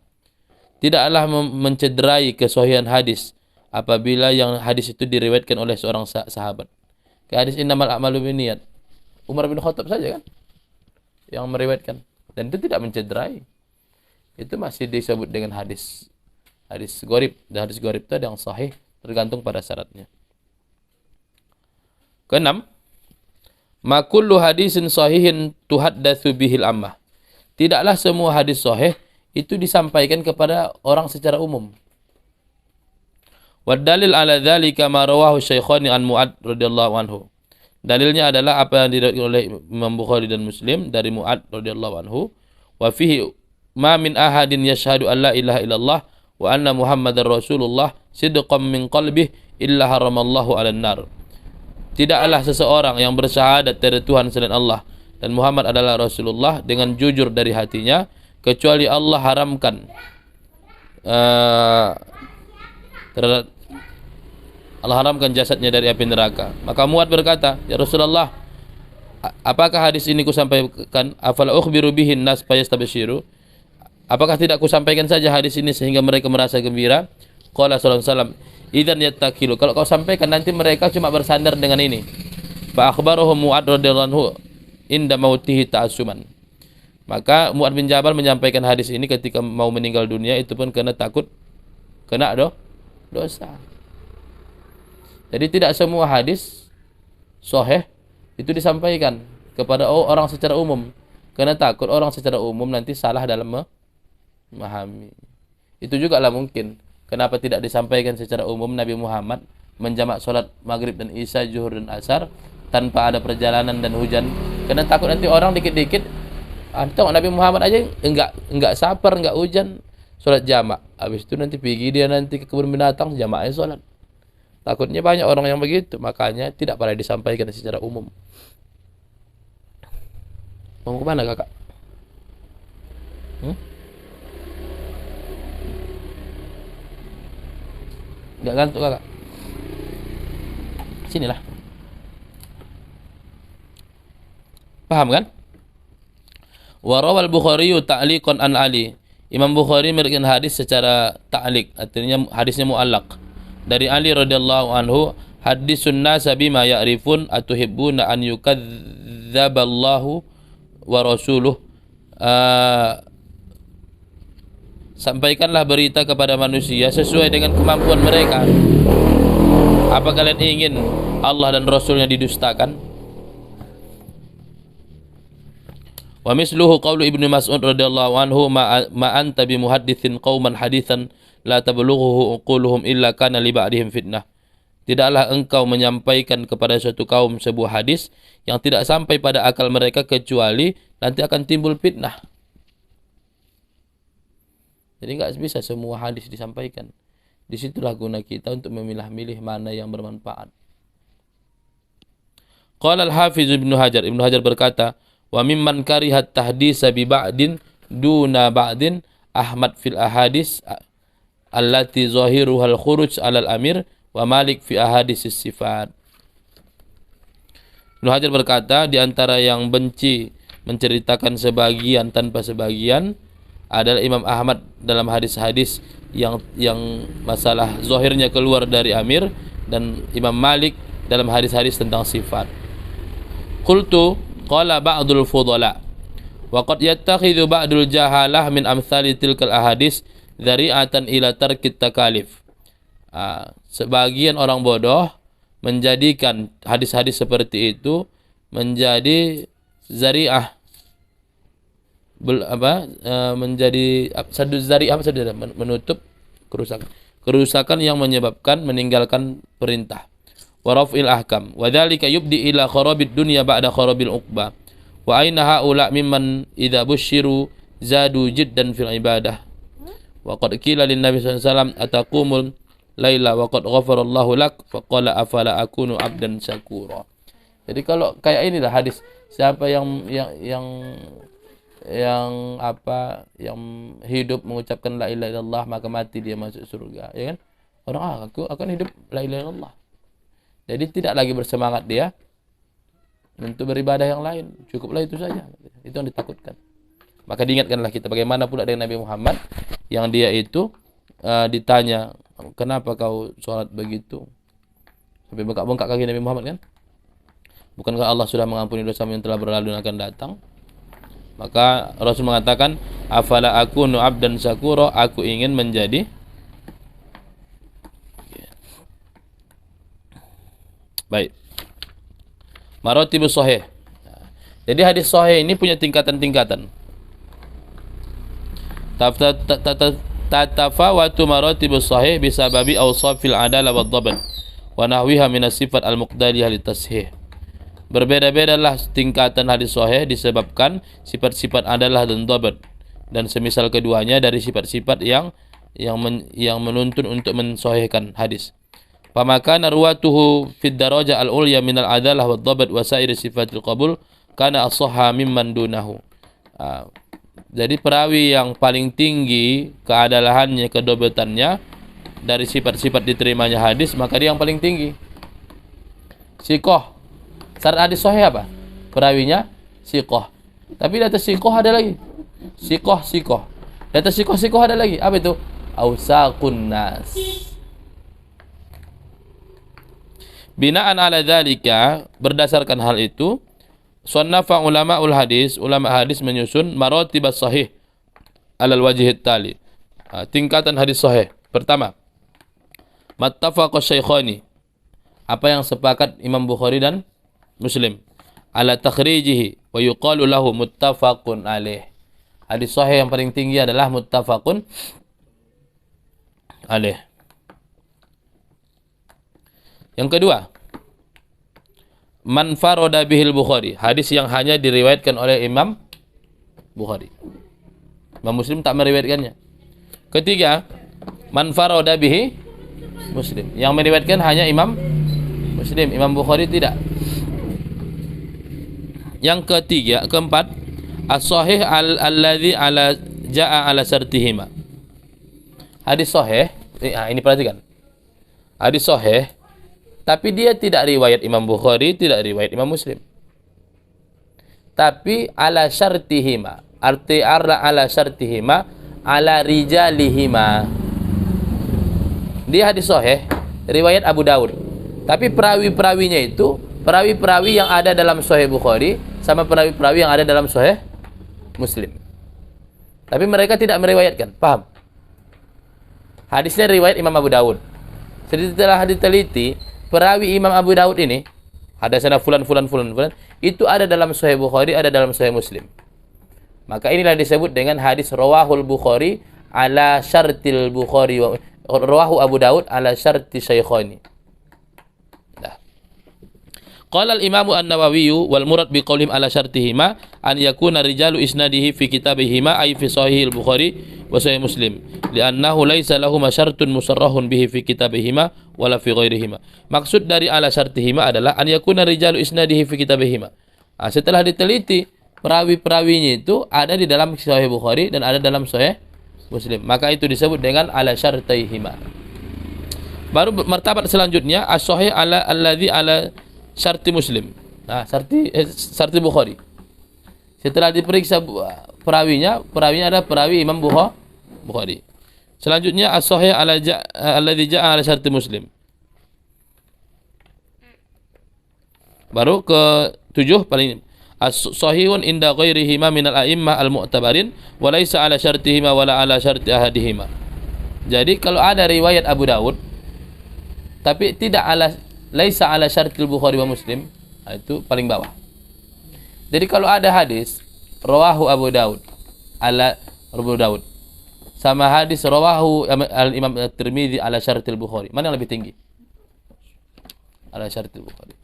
Tidaklah mencederai kesahihan hadis apabila yang hadis itu diriwayatkan oleh seorang sahabat. Kayak hadis innamal a'malu binniyat. Umar bin Khattab saja kan yang meriwayatkan, dan itu tidak mencederai. Itu masih disebut dengan hadis gharib. Dan hadis gharib itu ada yang sahih tergantung pada syaratnya. Keenam, ma kullu hadisin sahihin tuhaddatsu bihil ammah. Tidaklah semua hadis sahih itu disampaikan kepada orang secara umum. Wa dalil ala dzalika ma rawahu Syaikhani an Mu'ad radhiyallahu anhu. Dalilnya adalah apa yang diriwayatkan oleh Imam Bukhari dan Muslim dari Mu'ad radhiyallahu anhu, wa fihi ma min ahadin yashhadu an la ilaha illallah wa anna Muhammadar Rasulullah sidqan min qalbihi illa haramallahu 'alan nar. Tidaklah seseorang yang bersyahadat dari Tuhan selain Allah dan Muhammad adalah Rasulullah dengan jujur dari hatinya, kecuali Allah haramkan Allah haramkan jasadnya dari api neraka. Maka Mu'ad berkata, ya Rasulullah, apakah hadis ini kusampaikan? Afala ukhbiru bihin nas fayastabshiru? Apakah tidak kusampaikan saja hadis ini sehingga mereka merasa gembira? Qala sallallahu alaihi wasallam, idzan yattakilu. Kalau kau sampaikan nanti mereka cuma bersandar dengan ini. Fa akhbaruhu Mu'ad radhiyallahu anhu inda mautihi ta'assuman. Maka Mu'ad bin Jabal menyampaikan hadis ini ketika mau meninggal dunia, itu pun karena takut kena dosa. Jadi tidak semua hadis sahih itu disampaikan kepada orang secara umum, karena takut orang secara umum nanti salah dalam memahami. Itu juga lah mungkin kenapa tidak disampaikan secara umum Nabi Muhammad menjamak sholat maghrib dan isya, zuhur dan asar tanpa ada perjalanan dan hujan, karena takut nanti orang dikit-dikit tengok Nabi Muhammad aja enggak sabar, enggak hujan, sholat jamak. Habis itu nanti pergi dia nanti ke kebun binatang, jamaknya sholat. Takutnya banyak orang yang begitu, makanya tidak pada disampaikan secara umum. Mau ke mana kakak? Enggak ngantuk kakak? Sinilah. Paham kan? Wa rawal Bukhari ta'liqan an Ali. Imam Bukhari meriwayatkan hadis secara ta'liq, artinya hadisnya mu'allaq. Dari Ali radhiyallahu anhu, hadisun nasa bima ya'rifun atuhibbuna an yukadzdzaballahu wa rasuluh. Sampaikanlah berita kepada manusia sesuai dengan kemampuan mereka. Apa kalian ingin Allah dan Rasulnya didustakan? Wa misluhu qawlu Ibnu Mas'ud radhiyallahu anhu ma anta bimuhadditsin qauman haditsan la tablughuhu uquluhum illa kana li ba'dihim fitnah. Tidaklah engkau menyampaikan kepada suatu kaum sebuah hadis yang tidak sampai pada akal mereka kecuali nanti akan timbul fitnah. Jadi enggak bisa semua hadis disampaikan. Disitulah guna kita untuk memilah-milih mana yang bermanfaat. Qala al-Hafiz Ibnu Hajar berkata, wa mimman karihat tahdisa bi ba'din duna ba'din Ahmad fil ahadis allati zahiruhal khuruj alal amir wa Malik fi ahadisis sifat. Ibnu Hajar berkata, di antara yang benci menceritakan sebagian tanpa sebagian adalah Imam Ahmad dalam hadis-hadis yang masalah zahirnya keluar dari amir, dan Imam Malik dalam hadis-hadis tentang sifat. Qultu qala ba'dul fudala wa qad yattakhidhu ba'dul jahalah min amsali tilkal ahadis dzari'atan ila tarkit takalif. Sebagian orang bodoh menjadikan hadis-hadis seperti itu menjadi zari'ah, menjadi sadu zari'ah, menutup kerusakan yang menyebabkan meninggalkan perintah. wa raf'il ahkam wa dzalika yubdi ila kharabid dunya ba'da kharabil uqba wa aina haula mimman idza busyiru zadu jiddan fil ibadah wa qad qila lin nabi sallallahu alaihi wasallam ataqumul laila wa qad ghafarallahu lak faqala afala akunu abdan syakura. Jadi kalau kayak inilah hadis, siapa yang hidup mengucapkan la ilaha illallah maka mati dia masuk surga, ya kan? Orang aku akan hidup la ilaha illallah. Jadi tidak lagi bersemangat dia untuk beribadah yang lain. Cukuplah itu saja. Itu yang ditakutkan. Maka diingatkanlah kita bagaimana pula dengan Nabi Muhammad yang dia itu ditanya, kenapa kau sholat begitu? Sampai bengkak-bengkak kaki Nabi Muhammad kan? Bukankah Allah sudah mengampuni dosa yang telah berlalu dan akan datang? Maka Rasul mengatakan, afala akunu abdan syakura, aku ingin menjadi baik. Maratibus sahih. Jadi hadis sahih ini punya tingkatan-tingkatan. Tatafawatu maratibus sahih bisababi awsafil adalah wad dhabt wa nahwiha min as-sifat al-muqtadiyah litashih. Berbeda-bedalah tingkatan hadis sahih disebabkan sifat-sifat adalah dan dhabt dan semisal keduanya dari sifat-sifat yang menuntun untuk mensahihkan hadis. Famakana ruwatuhu fid darajah al-ulya min al-adalah wad dhabt wa sa'ir sifatil qabul kana as-sahha mimman dunahu. Jadi perawi yang paling tinggi keadalahannya, kedobetannya dari sifat-sifat diterimanya hadis, maka dia yang paling tinggi. Siqah. Syarat hadis sahih apa? Perawinya siqah. Tapi di atas siqah ada lagi. Siqah. Di atas siqah ada lagi. Apa itu? Ausaqun nas. Binaan ala dzalika, berdasarkan hal itu, sannafa ulama hadis menyusun maratibas sahih alal wajhit tali. Tingkatan hadis sahih. Pertama, mattafaqa syaikhani, apa yang sepakat Imam Bukhari dan Muslim, ala takhrijihi wa yuqalu lahu muttafaqun alaih. Hadis sahih yang paling tinggi adalah muttafaqun alaih. Yang kedua, man farada bihil Bukhari, hadis yang hanya diriwayatkan oleh Imam Bukhari. Imam Muslim tak meriwayatkannya. Ketiga, man farada bihi Muslim, yang meriwayatkan hanya Imam Muslim, Imam Bukhari tidak. Yang keempat, as-sahih alladzi ala jaa ala syartihima. Hadis sahih, ini perhatikan. Hadis sahih tapi dia tidak riwayat Imam Bukhari, tidak riwayat Imam Muslim. Tapi ala syartihima. Arti ala syartihima, ala rijalihima. Dia hadis sahih, riwayat Abu Daud. Tapi perawi-perawinya itu, perawi-perawi yang ada dalam Sahih Bukhari sama perawi-perawi yang ada dalam Sahih Muslim. Tapi mereka tidak meriwayatkan. Paham? Hadisnya riwayat Imam Abu Daud. Setelah diteliti, perawi Imam Abu Daud ini ada sana fulan itu ada dalam Sahih Bukhari, ada dalam Sahih Muslim. Maka inilah disebut dengan hadis rawahul Bukhari ala syartil Bukhari wa rawahu Abu Daud ala syarti syaikhani. Qala al-Imam An-Nawawi wal murad bi qaulihim ala syartihima an yakuna rijalu isnadihi fi kitabihima ay fi sahih al-Bukhari wa sahih Muslim li'annahu laisa lahum syartun musarrahun bihi fi kitabihima wala fi ghairihima. Maksud dari ala syartihima adalah an yakuna rijalu isnadihi fi kitabihima. Setelah diteliti perawi-perawinya itu ada di dalam sahih Bukhari dan ada dalam sahih Muslim. Maka itu disebut dengan ala syartihima. Baru martabat selanjutnya as-sahih ala alladzi ala syarti Muslim. Syarti Bukhari. Setelah diperiksa perawinya adalah perawi Imam Bukhari. Selanjutnya as-sahih alladzi jaa ala syarti Muslim. Baru ke-7 paling as-sahihun inda ghairihima minal a'immah al-mu'tabarin wa laisa ala syartihima wala ala syarti ahadihima. Jadi kalau ada riwayat Abu Daud tapi tidak laisa ala syartil Bukhari wa Muslim, itu paling bawah. Jadi kalau ada hadis rawahu Abu Daud ala Abu Daud sama hadis rawahu al-Imam At-Tirmidzi ala syartil Bukhari, mana yang lebih tinggi? ala syartil Bukhari.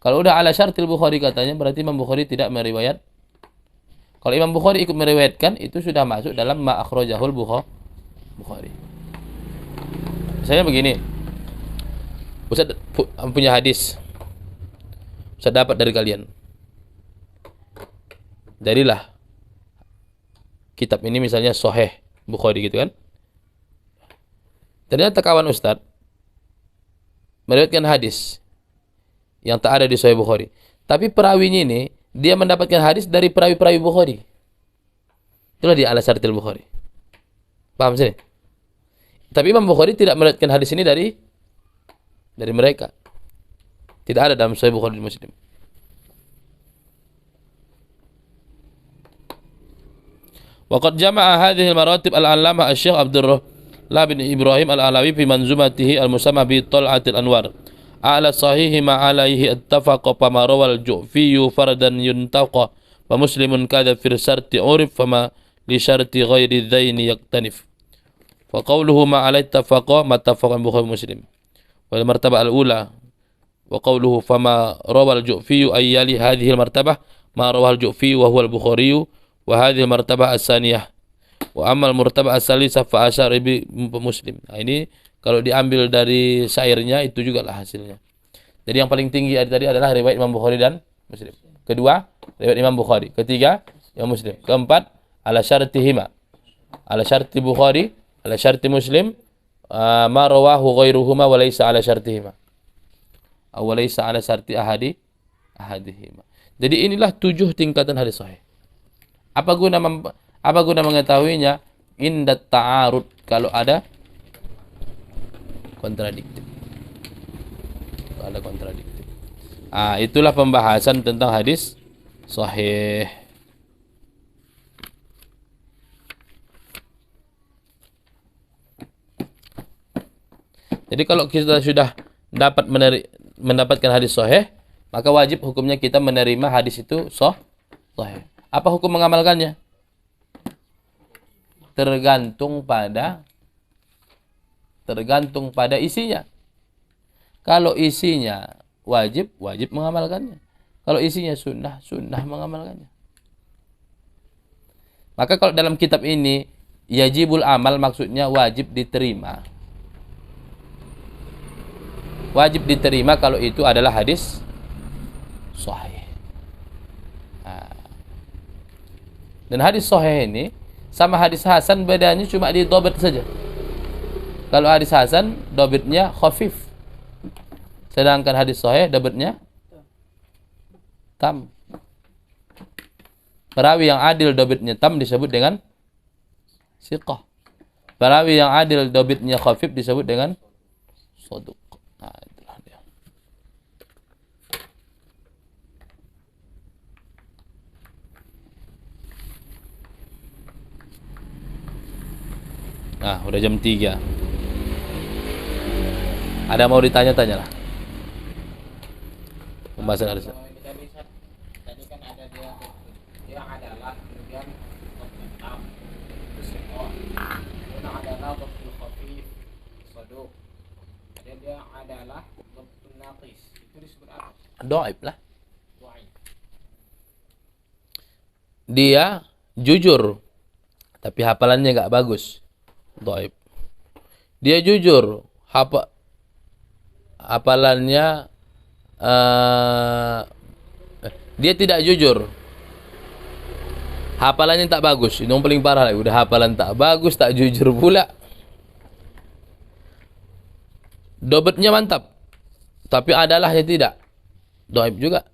Kalau udah ala syartil Bukhari katanya berarti Imam Bukhari tidak meriwayat. Kalau Imam Bukhari ikut meriwayatkan itu sudah masuk dalam ma akhrajahul Bukhari. Misalnya begini. Ustaz punya hadis. Ustaz dapat dari kalian. Jadilah kitab ini misalnya Sahih Bukhari gitu kan. Ternyata kawan Ustaz meriwayatkan hadis yang tak ada di Sahih Bukhari. Tapi perawinya ini dia mendapatkan hadis dari perawi-perawi Bukhari. Itulah dia ala syartil Bukhari. Paham sini? Tapi Imam Bukhari tidak meriwayatkan hadis ini dari mereka. Tidak ada dalam Sahih Bukhari dan Muslim. Waqad jama'a hadhihi al-maratib al-'allamah Asy-Syaikh Abdurrahman bin Ibrahim Al-Alawi fi manzumatihi al-musamma bi Tal'atil Anwar. Ala sahihi ma alaihi ittafaqa fama rawal Ju'fi fardan yuntaqa wa muslimun kadha fi syarti urif fama li syarti ghairi dhaini yaktanif. Fa qawluhu ma alaihi ittafaqa ma ittafaqa Bukhari Muslim. Wal martabah al-ula wa qawluhu fama rawal Ju'fi ayyali hadhihi al-martabah ma rawal Ju'fi wa huwa al-Bukhari wa hadhihi al-martabah as-saniyah. Wa amma al-martabah as-salisah fa asyara bi Muslim. Nah, ini kalau diambil dari syairnya itu juga lah hasilnya. Jadi yang paling tinggi tadi adalah riwayat Imam Bukhari dan Muslim. Kedua, riwayat Imam Bukhari. Ketiga, Imam Muslim. Keempat, ala syartihima. Ala syarti Bukhari, ala syarti Muslim, ma rawahu ghairuhuma wa laysa ala syartihima. Aw laysa ala syarti ahadihima. Jadi inilah 7 tingkatan hadis sahih. Apa guna mengetahuinya? Indat ta'arud, kalau ada kontradiktif. Ada kontradiktif. Itulah pembahasan tentang hadis sahih. Jadi kalau kita sudah dapat mendapatkan hadis sahih, maka wajib hukumnya kita menerima hadis itu sahih. Apa hukum mengamalkannya? Tergantung pada isinya. Kalau isinya wajib mengamalkannya. Kalau isinya sunnah mengamalkannya. Maka kalau dalam kitab ini yajibul amal maksudnya wajib diterima. Wajib diterima kalau itu adalah hadis sahih. Dan hadis sahih ini sama hadis hasan bedanya cuma di dhabit saja. Kalau hadis hasan dhabitnya khafif. Sedangkan hadis sahih dhabitnya tam. Perawi yang adil dhabitnya tam disebut dengan siqah. Perawi yang adil dhabitnya khafif disebut dengan saduq. Nah, itulah dia. Nah, udah jam 3. Ada mau ditanya-tanya lah. Pembahasan hadis. Tadi kan ada dia adalah kemudian tam itu adalah waktu khafif saduq. Dia adalah waktu naqis. Itu disebut apa? Dhaif lah. Dia jujur tapi hafalannya enggak bagus. Dhaif. Dia jujur, hafalannya dia tidak jujur. Hafalannya tak bagus. Ini yang paling parah lagi. Udah hafalan tak bagus, tak jujur pula. Dobetnya mantap. Tapi adalahnya tidak. Dhaif juga.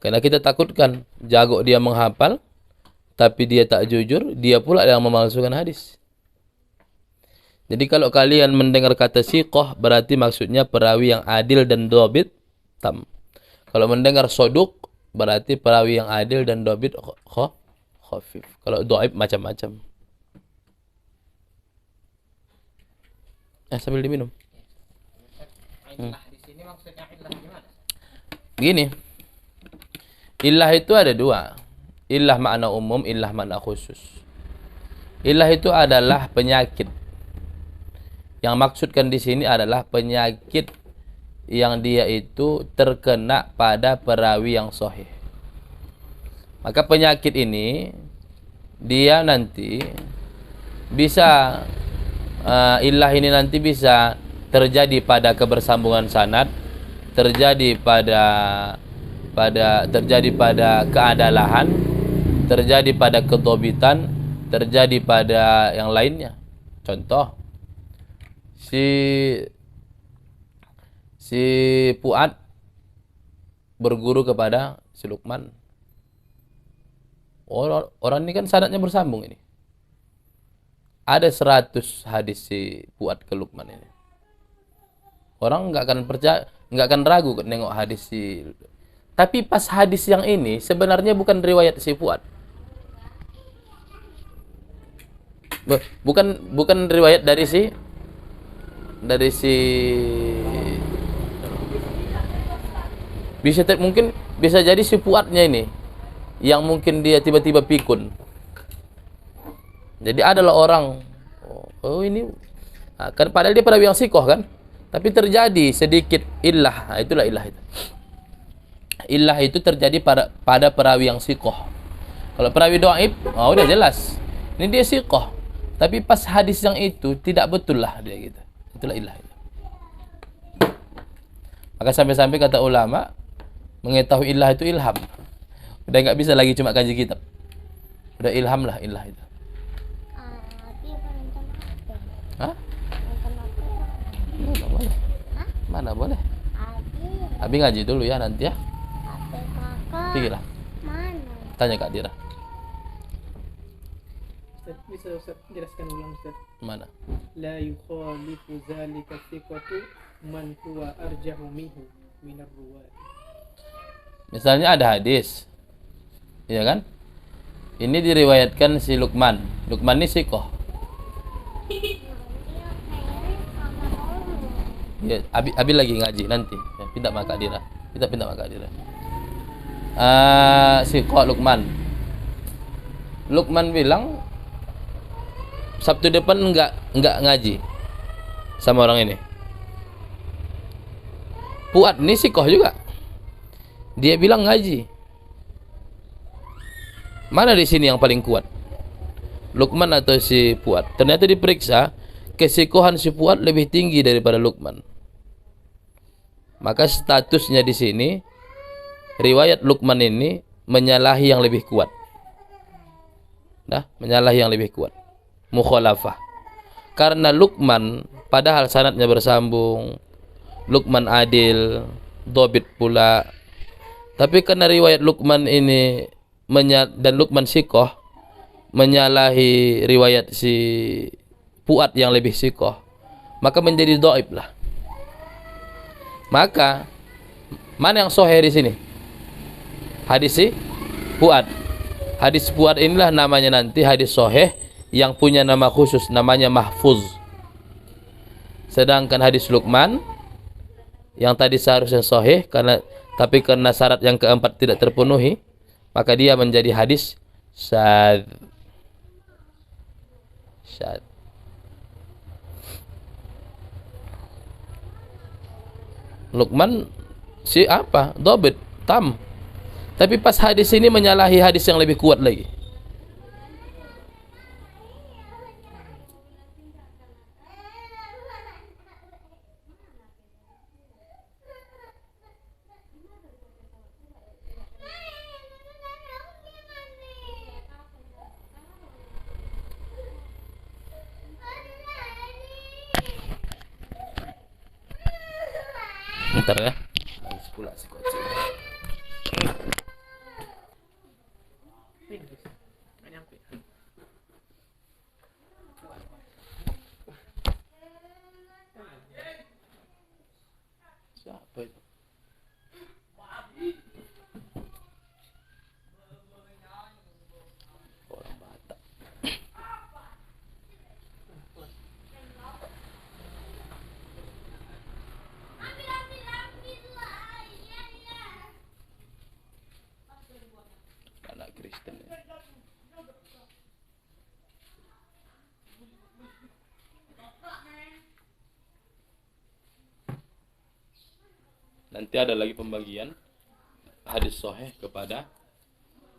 Karena kita takutkan jago dia menghafal tapi dia tak jujur, dia pula yang memalsukan hadis. Jadi kalau kalian mendengar kata siqah berarti maksudnya perawi yang adil dan dhabit tam. Kalau mendengar saduq berarti perawi yang adil dan dhabit khafif. Kalau dhaif macam-macam. Sambil diminum. Illah di sini maksudnya illah gimana? Gini. Illah itu ada 2. Illah makna umum, illah makna khusus. Illah itu adalah penyakit. Yang maksudkan di sini adalah penyakit yang dia itu terkena pada perawi yang sahih. Maka penyakit ini dia nanti bisa illah ini nanti bisa terjadi pada kebersambungan sanad, terjadi pada keadalaan, terjadi pada kedobitan, terjadi pada yang lainnya. Contoh, si Fuad berguru kepada si Luqman. Orang ini kan sanadnya bersambung ini. Ada 100 hadis si Fuad ke Luqman ini. Orang nggak akan percaya, nggak akan ragu nengok hadis si. Tapi pas hadis yang ini sebenarnya bukan riwayat si Fuad. Bukan riwayat dari si mungkin bisa jadi si Fuadnya ini yang mungkin dia tiba-tiba pikun. Jadi adalah orang ini kan padahal dia perawi yang sikoh kan, tapi terjadi sedikit illah. Itulah illah itu. Illah itu terjadi pada perawi yang sikoh. Kalau perawi dhaif, udah jelas. Ini dia sikoh. Tapi pas hadis yang itu tidak betul lah dia gitu. Itulah illah itu. Maka sampai-sampai kata ulama, mengetahui illah itu ilham. Udah nggak bisa lagi cuma kaji kitab. Udah ilham lah illah itu. Hah? Boleh. Mana boleh? Abi ngaji dulu ya nanti ya. Pergilah. Mana? Tanya Kak Dira. Ustaz, bisa Ustaz jelaskan ulang Ustaz? Mana? La yukhalifu zalika thiqatu man huwa arjahu minhu minar ruwat. Misalnya ada hadis, iya kan? Ini diriwayatkan si Luqman. Luqman ini sikoh. Ya, Abi lagi ngaji nanti. Ya, pindah sama Kak Dira. Kita pindah sama Kak Dira. Sikoh Luqman. Luqman bilang Sabtu depan enggak ngaji sama orang ini. Fuad ini sikoh juga. Dia bilang ngaji. Mana di sini yang paling kuat? Luqman atau si Fuad? Ternyata diperiksa, kesikohan si Fuad lebih tinggi daripada Luqman. Maka statusnya di sini riwayat Luqman ini menyalahi yang lebih kuat. Nah, menyalahi yang lebih kuat. Mukhalafah. Karena Luqman padahal sanadnya bersambung, Luqman adil, dhabit pula. Tapi karena riwayat Luqman ini dan Luqman sikoh menyalahi riwayat si Fuad yang lebih sikoh, maka menjadi dhaif lah. Maka mana yang sahih di sini? Hadis si Fuad. Hadis Fuad inilah namanya nanti hadis sahih yang punya nama khusus, namanya mahfuz. Sedangkan hadis Luqman yang tadi seharusnya sahih tapi karena syarat yang keempat tidak terpenuhi, maka dia menjadi hadis syadz. Luqman si apa? Dhabit, tam. Tapi pas hadis ini menyalahi hadis yang lebih kuat lagi. Bentar ya. Nangis pula si kucing. Siapa itu? Orang Batak. Nanti ada lagi pembagian hadis sahih kepada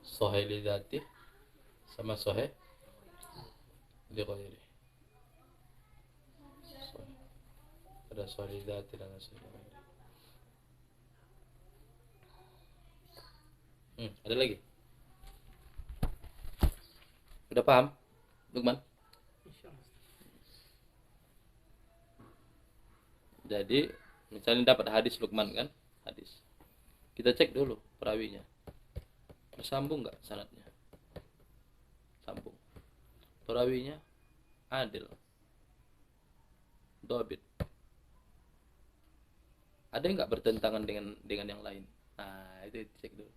sahih li dzatih sama sahih li ghairi. Ada sahih li dzatih dan sahih li ghairi. Ada lagi? Udah paham, Lukman? Insyaallah. Jadi misalnya dapat hadis Lukman kan, hadis. Kita cek dulu perawinya. Bersambung nggak sanadnya? Sambung. Perawinya adil. Dobit. Ada nggak bertentangan dengan yang lain? Nah, itu cek dulu.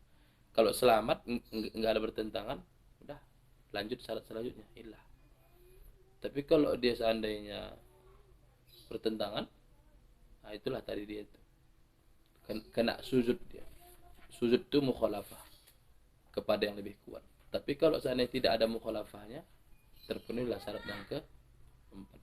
Kalau selamat nggak ada bertentangan, udah lanjut syarat selanjutnya, ilah. Tapi kalau dia seandainya bertentangan, nah itulah tadi dia itu kena sujud dia. Sujud itu mukhalafah kepada yang lebih kuat. Tapi kalau seandainya tidak ada mukhalafahnya, terpenuhilah syarat yang keempat.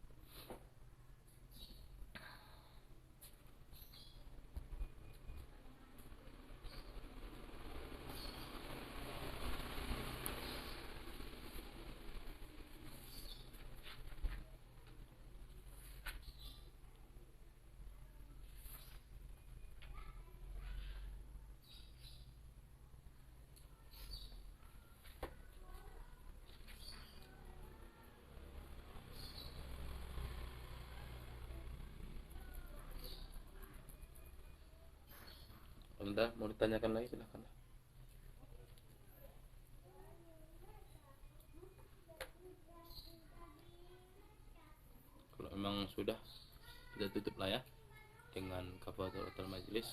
Anda mau ditanyakan lagi silahkan. Kalau memang sudah, kita tutup lah ya dengan kafaratul majlis.